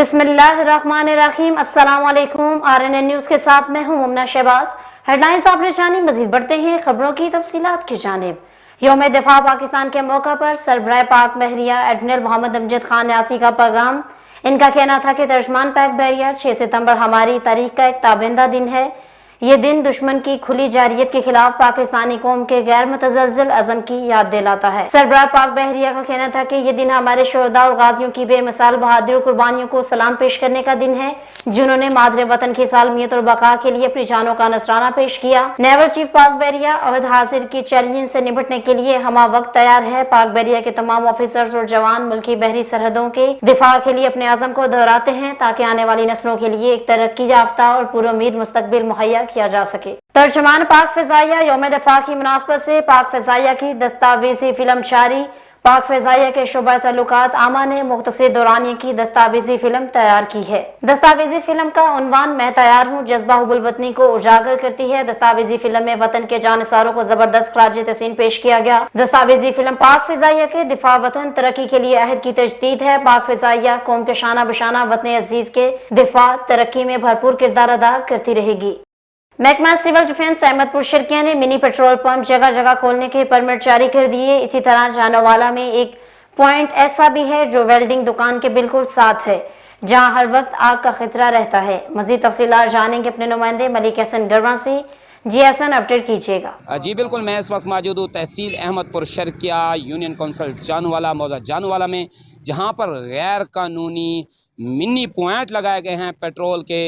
बिस्मिल्लाहिर्रहमानिर्रहीम। अस्सलाम वालेकुम। RNN न्यूज़ के साथ मैं हूं मुमना शहबाज। हेडलाइंस आप निशानी मजीद बढ़ते हैं खबरों की तफसीलात की जानिब। यौम दिफा पाकिस्तान के मौका पर सरबराह पाक बहरिया एडमिरल मोहम्मद अमजद खान न्यासी का पैगाम। इनका कहना था कि तर्जमान पाक बहरिया 6 सितंबर हमारी तारीख का एक ताबिंदा दिन है। ये दिन दुश्मन की खुली जारियत के खिलाफ पाकिस्तानी कौम के गैर मुतज़लज़ल अज़म की याद दिलाता है। सरबराह पाक बहरिया का कहना था कि ये दिन हमारे शोहदा और गाजियों की बेमिसाल बहादुरी और कुर्बानियों को सलाम पेश करने का दिन है, जिन्होंने मादरे वतन की सालमियत और बका के लिए अपनी जानों का नजराना पेश किया। नेवल चीफ पाक बहरिया अहद हाजिर की चैलेंज से निपटने के लिए हमा वक्त तैयार है। पाक बहरिया के तमाम ऑफिसर्स और जवान मुल्की बहरी सरहदों के दिफा के लिए अपने आज़म को दोहराते हैं, ताकि आने वाली नस्लों के लिए एक तरक्की याफ्ता और पुरुम्मीद मुस्तकबिल मुहैया किया जा सके। तर्जमान पाक फ़िज़ाइया यौम दिफा की मुनासबत से पाक फ़िज़ाइया की दस्तावेज़ी फिल्म जारी। पाक फ़िज़ाइया के शोबा तल्लुकात आमा ने मुख्तसर दौरानिए की दस्तावेज़ी फिल्म तैयार की है। दस्तावेज़ी फिल्म का उन्वान मैं तैयार हूँ जज्बा हुब्बुल वतनी को उजागर करती है। दस्तावेज़ी फिल्म में वतन के जानिसारों को जबरदस्त खराज तहसीन पेश किया गया। दस्तावेज़ी फिल्म पाक फ़िज़ाइया के दिफा वतन तरक्की के लिए अहद की तजदीद है। पाक फ़िज़ाइया कौम के शाना बशाना वतन अजीज के दिफा तरक्की में भरपूर किरदार अदा करती रहेगी। महकमा सिविल डिफेंस अहमदपुर शर्किया ने मिनी पेट्रोल पंप जगह जगह खोलने के परमिट जारी कर दिए। इसी तरह जानोवाला में एक पॉइंट ऐसा भी है जो वेल्डिंग दुकान के बिल्कुल साथ है, जहां हर वक्त आग का खतरा रहता है। मजीद तफसीलात जानेंगे अपने नुमाइंदे मलिक हसन गरवा से। जी हसन, अपडेट कीजिएगा। जी बिल्कुल, मैं इस वक्त मौजूद हूँ तहसील अहमदपुर शर्किया यूनियन कौंसिल जानोवाला मौजा जानोवाला में, जहाँ पर गैर कानूनी मिनी पॉइंट लगाए गए हैं पेट्रोल के,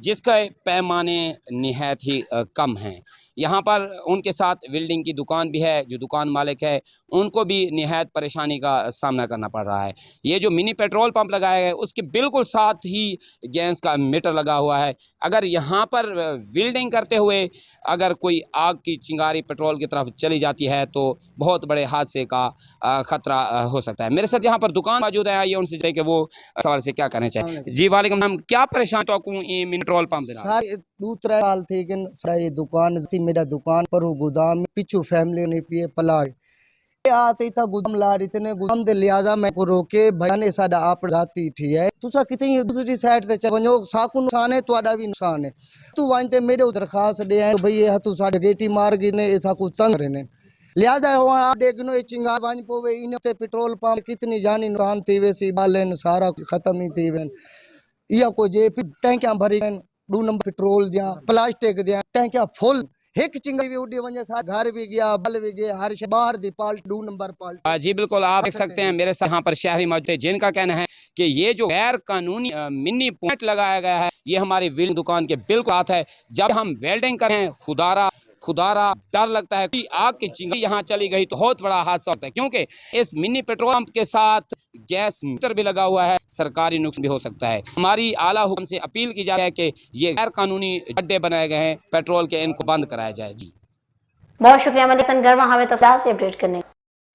जिसके पैमाने निहायत ही कम हैं। यहाँ पर उनके साथ वेल्डिंग की दुकान भी है, जो दुकान मालिक है उनको भी निहायत परेशानी का सामना करना पड़ रहा है। ये जो मिनी पेट्रोल पंप लगाया है उसके बिल्कुल साथ ही गैस का मीटर लगा हुआ है। अगर यहाँ पर वेल्डिंग करते हुए अगर कोई आग की चिंगारी पेट्रोल की तरफ चली जाती है तो बहुत बड़े हादसे का खतरा हो सकता है। मेरे साथ यहाँ पर दुकान मौजूद है, आइए उनसे जाए कि वो सवाल से क्या करना चाहिए। जी वालेकुम, हम क्या परेशान तो ये मिनी पेट्रोल पंप दूसरा साल थी कि ये दुकान थी, मेरा दुकान पर वो गोदाम पिछू फैमिली ने पिए पलाड़ आते था गोदाम लाड़ इतने गोदाम दे लिहाजा मैं को रोके भयाने साडा आप जाती थी है तुसा कितनी दूसरी साइड से चवो साकू नुकसान है तुआडा भी नुकसान है तू वांते मेरे उधर खास दे है भई ये तू साडे गेटी मार गई ने ऐसा को तंग रहने लिहाजा हो आप देखनो ये चिंगार वांज पोवे इने पेट्रोल पंप कितनी जानी नुकसान थी वैसी बालन सारा खत्म ही थी वन या को जे टैंकियां भरी 2 नंबर पेट्रोल दिया प्लास्टिक दिया टैंकियां फुल एक चिंगारी भी उड़ी वजह से घर भी गया बल भी गया हर बाहर दी पाल्ट 2 नंबर पाल्ट। जी बिल्कुल, आप देख सकते हैं मेरे साथ यहाँ पर शहरी मौजूद है, जिनका कहना है कि ये जो गैर कानूनी मिनी पॉइंट लगाया गया है ये हमारी वेल्डिंग दुकान के बिल्कुल साथ है। जब हम वेल्डिंग करें खुदारा डर लगता है कि आग की चिंगारी यहाँ चली गई तो बहुत बड़ा हादसा होता है, क्योंकि इस मिनी पेट्रोल पंप के साथ गैस मीटर भी लगा हुआ है, सरकारी नुकसान भी हो सकता है। हमारी आला हुक्म से अपील की जाए कि ये गैर कानूनी अड्डे बनाए गए हैं पेट्रोल के, इनको बंद कराया जाए। जी बहुत शुक्रिया मलिक हसन गरवा हमें तफसीलात से अपडेट करने।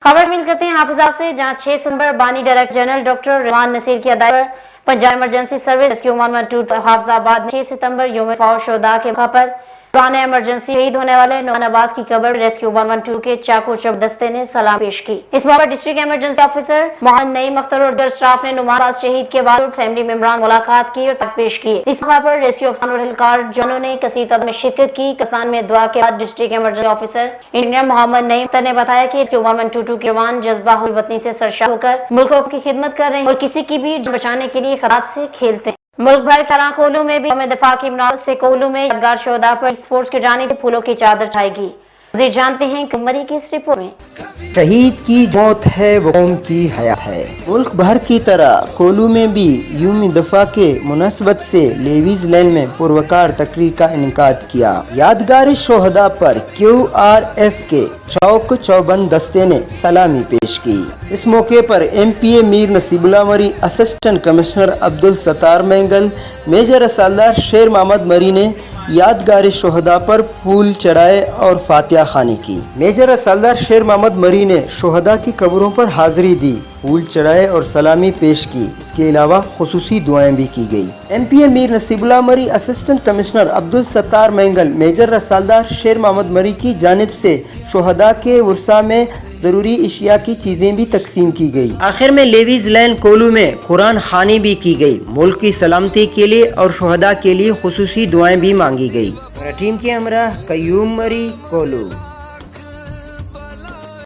खबर मिल करते हैं हाफिजा से, जहाँ 6 सितंबर बानी director general doctor Rizwan Naseer की हदायत पर Punjab emergency service rescue 112 Hafizabad 6 सितंबर यौम शोहदा के मौके पर पुराने इमरजेंसी शहीद होने वाले नौमान अब्बास की कब्र रेस्क्यू 112 के चाकू चौक दस्ते ने सलाम पेश की। इस मौके पर district emergency officer Mohammad Naeem Akhtar और दर स्टाफ ने नौमान अब्बास शहीद के बाद फैमिली मेंबरान मुलाकात की और तहफ़ पेश किए। इस मौके पर रेस्क्यू अफसर और एहलकार जनों ने कसीर तादाद में शिरकत की। पाकिस्तान में दुआ के बाद district emergency officer engineer Mohammad Naeem Akhtar ने बताया कि रेस्क्यू 112 के जवान जज्बा हुब्बुल वतनी से सरशार होकर मुल्कों की खिदमत कर रहे हैं और किसी की भी बचाने के लिए खतरात से खेलते हैं। मुल्क भर कला कोलू में भी यौम दिफा की मुनासबत से कोलू में यादगार शोहदा पर स्पोर्ट्स की जानिब फूलों की चादर छाएगी। मज़ीद जानते हैं कुमरी की इस रिपोर्ट में। शहीद की मौत है वो कौम की हयात है। मुल्क भर की तरह कोलू में भी यौम दिफा के मुनासबत से लेवीज लैन में पुरवकार तकरीर का इनेकाद किया। यादगार शोहदा पर QRF के चौक चौबंद दस्ते ने सलामी पेश की। इस मौके पर MPA Mir Nasibullah Marri, assistant commissioner Abdul Sattar Mengal, major असलदार शेर मोहम्मद मरी ने यादगार शोहदा पर फूल चढ़ाए और फातिहा खानी की। मेजर असलदार शेर मोहम्मद मरी ने शोहदा की कब्रों पर हाजिरी दी پھول چڑھائے اور سلامی پیش کی۔ اس کے علاوہ خصوصی دعائیں بھی کی گئی۔ MP Mir Nasibullah Marri, assistant commissioner Abdul Sattar Mengal, major رسالدار شیر محمد مری کی جانب سے شہداء کے ورثاء میں ضروری اشیاء کی چیزیں بھی تقسیم کی گئی۔ آخر میں لیویز لین کولو میں قرآن خوانی بھی کی گئی۔ ملک کی سلامتی کے لیے اور شہداء کے لیے خصوصی دعائیں بھی مانگی گئی۔ ٹیم کے ہمراہ قیوم مری، کولو۔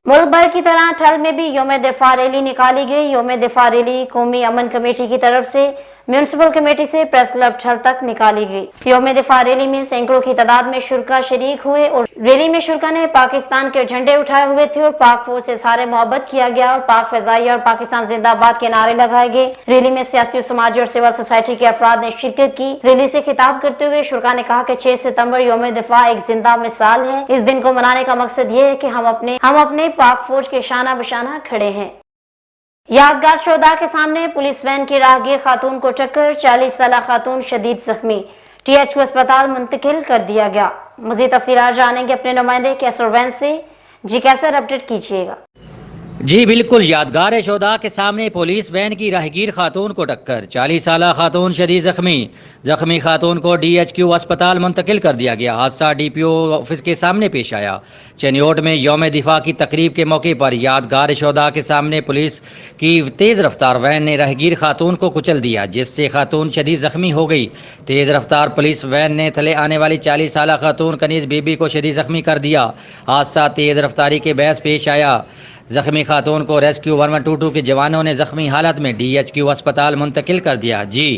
ملک بھر کی طرح ٹھل میں بھی یوم دفاع ریلی نکالی گئی۔ یوم دفاع ریلی قومی امن کمیٹی کی طرف سے میونسپل کمیٹی سے پریس کلب ٹھل تک نکالی گئی۔ یوم دفاع ریلی میں سینکڑوں کی تعداد میں شرکا شریک ہوئے اور ریلی میں شرکا نے پاکستان کے جھنڈے اٹھائے ہوئے تھے اور پاک فوج سے سارے محبت کیا گیا اور پاک فضائیہ اور پاکستان زندہ باد کے نعرے لگائے گئے۔ ریلی میں سیاسی و سماجی اور سول سوسائٹی کے افراد نے شرکت کی۔ ریلی سے خطاب کرتے ہوئے شرکا نے کہا کہ 6 ستمبر یوم دفاع ایک زندہ مثال ہے۔ اس دن کو منانے کا مقصد یہ ہے کہ ہم اپنے پاک فوج کے شانہ بشانہ کھڑے ہیں۔ یادگار شہداء کے سامنے پولیس وین کی راہگیر خاتون کو ٹکر، 40 سالہ خاتون شدید زخمی، THQ اسپتال منتقل کر دیا گیا۔ مزید تفصیلات جانیں گے اپنے نمائندے کیسر وین سے۔ جی کیسر، اپڈیٹ کیجیے گا۔ جی بالکل، یادگار شہداء کے سامنے پولیس وین کی راہگیر خاتون کو ٹکر، 40 سالہ خاتون شدید زخمی خاتون کو DHQ اسپتال منتقل کر دیا گیا۔ حادثہ DPO آفس کے سامنے پیش آیا۔ چنیوٹ میں یوم دفاع کی تقریب کے موقع پر یادگار شہداء کے سامنے پولیس کی تیز رفتار وین نے راہگیر خاتون کو کچل دیا، جس سے خاتون شدید زخمی ہو گئی۔ تیز رفتار پولیس وین نے تھلے آنے والی 40 سالہ خاتون کنیز بی بی کو شدید زخمی کر دیا۔ حادثہ تیز رفتاری کے باعث پیش آیا۔ زخمی خاتون کو ریسکیو 1122 کے جوانوں نے زخمی حالت میں DHQ اسپتال منتقل کر دیا۔ جی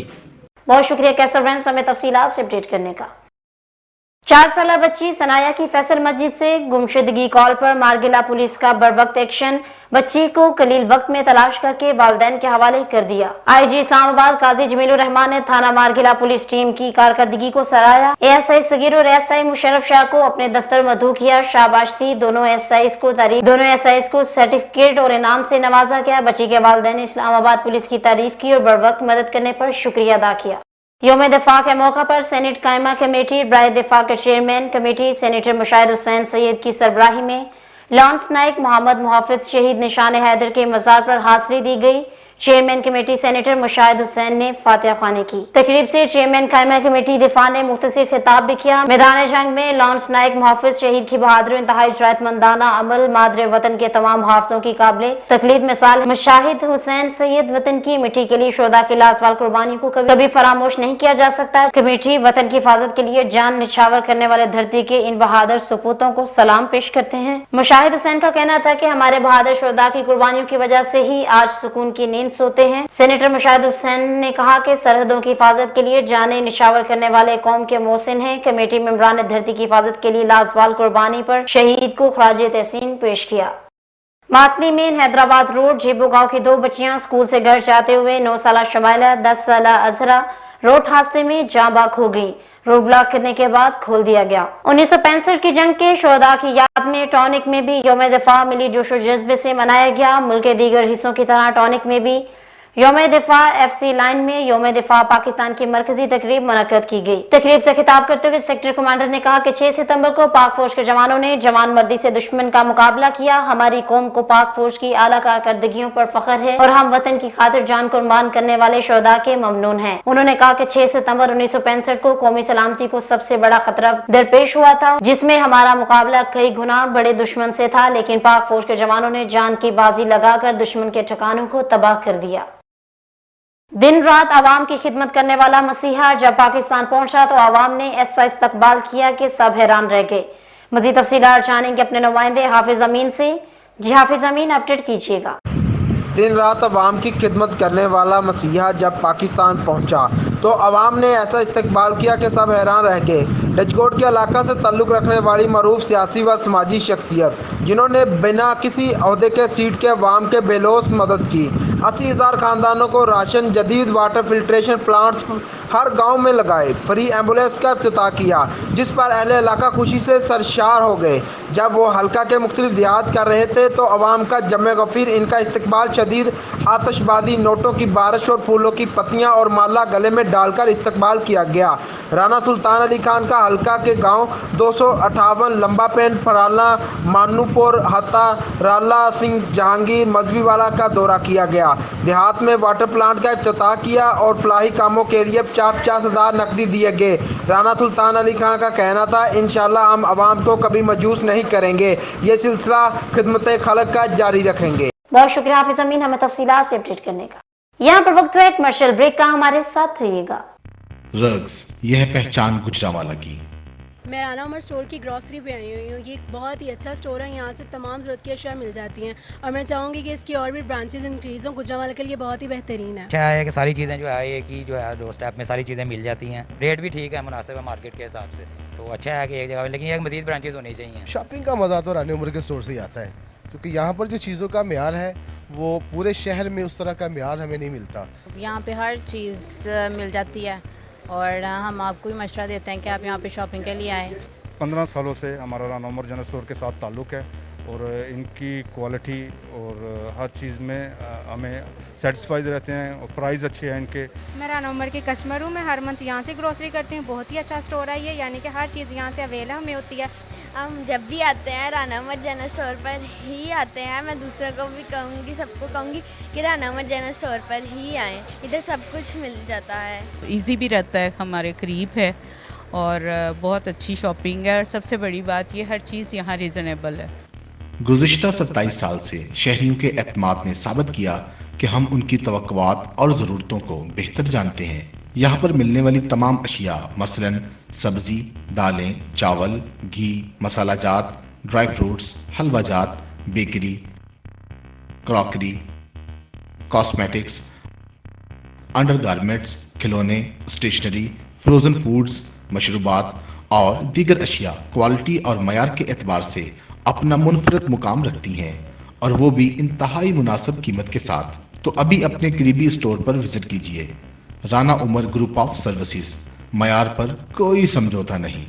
بہت شکریہ کیسر وین ہمیں تفصیلات سے اپڈیٹ کرنے کا۔ 4 سالہ بچی ثنایا کی فیصل مسجد سے گمشدگی کال پر مارگلہ پولیس کا بروقت ایکشن، بچی کو قلیل وقت میں تلاش کر کے والدین کے حوالے کر دیا۔ IG اسلام آباد قاضی جمیل الرحمان نے تھانہ مارگلہ پولیس ٹیم کی کارکردگی کو سراہا۔ ASI صغیر اور ASI مشرف شاہ کو اپنے دفتر مدعو کیا، شاباش تھی۔ دونوں SIs کو سرٹیفکیٹ اور انعام سے نوازا گیا۔ بچی کے والدین نے اسلام آباد پولیس کی تعریف کی اور بروقت مدد کرنے پر شکریہ ادا کیا۔ یوم دفاع کے موقع پر سینٹ قائمہ کمیٹی برائے دفاع کے چیئرمین کمیٹی سینیٹر مشاہد حسین سید کی سربراہی میں لانس نائک محمد محافظ شہید نشان حیدر کے مزار پر حاضری دی گئی۔ چیئرمین کمیٹی سینیٹر مشاہد حسین نے فاتحہ خوانی کی۔ تقریب سے چیئرمین قائمہ کمیٹی دفاع نے مختصر خطاب بھی کیا۔ میدان جنگ میں لانس نائک محافظ شہید کی بہادر و انتہائی جرأت مندانہ عمل مادر وطن کے تمام محافظوں کی قابل تقلید مثال ہے۔ مشاہد حسین سید وطن کی مٹی کے لیے شہداء کی لازوال قربانی کو کبھی فراموش نہیں کیا جا سکتا۔ کمیٹی وطن کی حفاظت کے لیے جان نچھاور کرنے والے دھرتی کے ان بہادر سپوتوں کو سلام پیش کرتے ہیں۔ مشاہد حسین کا کہنا تھا کہ ہمارے بہادر شہداء کی قربانیوں کی وجہ سے ہی آج سکون کی نیند سوتے ہیں۔ سینیٹر مشاہد حسین نے کہا کہ سرحدوں کی حفاظت کے لیے جانیں نچھاور کرنے والے قوم کے محسن ہیں۔ کمیٹی ممبران نے دھرتی کی حفاظت کے لیے لازوال قربانی پر شہید کو خراج تحسین پیش کیا۔ ماتلی مین حیدرآباد روڈ جیبو گاؤں کی 2 بچیاں اسکول سے گھر جاتے ہوئے 9 سالہ شمائلہ 10 سالہ اظہرا روڈ حادثے میں جاں باک ہو گئی۔ روڈ بلاک کرنے کے بعد کھول دیا گیا۔ 1965 کی جنگ کے شہداء کی یاد میں ٹونک میں بھی یوم دفاع ملی جوش و جذبے سے منایا گیا۔ ملک کے دیگر حصوں کی طرح ٹونک میں بھی یوم دفاع FC لائن میں یوم دفاع پاکستان کی مرکزی تقریب منعقد کی گئی۔ تقریب سے خطاب کرتے ہوئے سیکٹر کمانڈر نے کہا کہ 6 ستمبر کو پاک فوج کے جوانوں نے جوان مردی سے دشمن کا مقابلہ کیا۔ ہماری قوم کو پاک فوج کی اعلیٰ کارکردگیوں پر فخر ہے اور ہم وطن کی خاطر جان قربان کرنے والے شہداء کے ممنون ہیں۔ انہوں نے کہا کہ 6 ستمبر 1965 کو قومی سلامتی کو سب سے بڑا خطرہ درپیش ہوا تھا، جس میں ہمارا مقابلہ کئی گنا بڑے دشمن سے تھا، لیکن پاک فوج کے جوانوں نے جان کی بازی لگا کر دشمن کے ٹھکانوں کو تباہ کر دیا۔ دن رات عوام کی خدمت کرنے والا مسیحا جب پاکستان پہنچا تو عوام نے ایسا استقبال کیا کہ سب حیران رہ گئے۔ مزید تفصیلات جانیں گے اپنے نمائندے حافظ امین سے۔ جی حافظ امین، اپڈیٹ کیجیے گا۔ دن رات عوام کی خدمت کرنے والا مسیحا جب پاکستان پہنچا تو عوام نے ایسا استقبال کیا کہ سب حیران رہ گئے۔ ڈچکوٹ کے علاقہ سے تعلق رکھنے والی معروف سیاسی و سماجی شخصیت جنہوں نے بنا کسی عہدے کے سیٹ کے عوام کے بے لوث مدد کی، 80,000 खानदानों को राशन, जदीद वाटर फिल्ट्रेशन प्लांट्स हर गांव में लगाए, फ्री एम्बुलेंस का इफ्तिताह किया, जिस पर अहले इलाका खुशी से सरशार हो गए। जब वो हल्का के मुख्तलिफ देहात कर रहे थे तो अवाम का जमे गफीर इनका इस्तकबाल शदीद आतिशबाजी, नोटों की बारिश और फूलों की पत्तियां और माला गले में डालकर इस्तकबाल किया गया। राना सुल्तान अली खान का हल्का के गांव 258 लंबा पेंट, फराला, मानूपुर, हत्ता, राला सिंह, जहांगीर, मजबी वाला का दौरा किया गया। देहात में वाटर प्लांट का इफ्तिताह किया और फलाही कामों के लिए 50,000 नकदी दिए गए। राना सुल्तान अली खान का कहना था, इंशाल्लाह हम आवाम को कभी मायूस नहीं करेंगे, ये सिलसिला खिदमत खल्क का जारी रखेंगे। बहुत शुक्रिया हाफिज अमीन हमें तफसीलात से अपडेट करने का। यहाँ पर वक्त हुआ एक कमर्शियल ब्रेक का, हमारे साथ रहिएगा। रग्स, यह है पहचान गुजरांवाला की। मैं राना उमर स्टोर की ग्रॉसरी पे आई हुई हूँ। ये एक बहुत ही अच्छा स्टोर है, यहाँ से तमाम ज़रूरत की अशिया मिल जाती हैं और मैं चाहूँगी कि इसकी और भी ब्रांचेस इंक्रीज़ हों। गुजरांवाला के लिए बहुत ही बेहतरीन है। अच्छा है कि सारी चीज़ें जो है ये कि जो है डोर स्टेप में सारी चीज़ें मिल जाती हैं, रेट भी ठीक है, मुनासिब है मार्केट के हिसाब से, तो अच्छा है कि एक जगह, लेकिन एक मज़ीद ब्रांचेस होनी चाहिए। शॉपिंग का मज़ा तो राना उमर के स्टोर से ही आता है, क्योंकि यहाँ पर जो चीज़ों का म्यार है वो पूरे शहर में उस तरह का म्यार हमें नहीं मिलता। यहाँ पे हर चीज़ मिल जाती है और हम आपको भी मशवरा देते हैं कि आप यहाँ पे शॉपिंग के लिए आएँ। 15 सालों से हमारा राना उमर जनरल स्टोर के साथ ताल्लुक़ है और इनकी क्वालिटी और हर चीज़ में हमें सेटिस्फाइड रहते हैं और प्राइस अच्छे हैं इनके। मैं राना उमर की कस्टमर हूँ, मैं हर मंथ यहाँ से ग्रोसरी करती हूँ। बहुत ही अच्छा स्टोर है ये, यानी कि हर चीज़ यहाँ से अवेलेबल हमें होती है। हम जब भी आते हैं राना उमर जनरल स्टोर पर ही आते हैं। मैं दूसरों को भी कहूँगी, सबको कहूँगी कि राना उमर जनरल स्टोर पर ही आएँ, इधर सब कुछ मिल जाता है। ईजी भी रहता है, हमारे करीब है और बहुत अच्छी शॉपिंग है और सबसे बड़ी बात ये हर चीज़ यहाँ रीज़नेबल है। गुज़िश्ता 27 साल से शहरियों के एतमाद ने साबित किया कि हम उनकी तवक्कुआत और ज़रूरतों को बेहतर जानते हैं। यहाँ पर मिलने वाली तमाम अशिया मसलन सब्ज़ी, दालें, चावल, घी, मसाला जात, ड्राई फ्रूट्स, हलवा जात, bakery, crockery, cosmetics, under garments, खिलौने, स्टेशनरी, फ्रोज़न फूड्स, मशरूबात और दीगर अशिया क्वालिटी और मयार के एतबार से अपना मुनफरद मुकाम रखती हैं, और वो भी इंतहाई मुनासिब कीमत के साथ। तो अभी अपने करीबी स्टोर पर विजिट कीजिए। Rana Umar group of services, मयार पर कोई समझौता नहीं।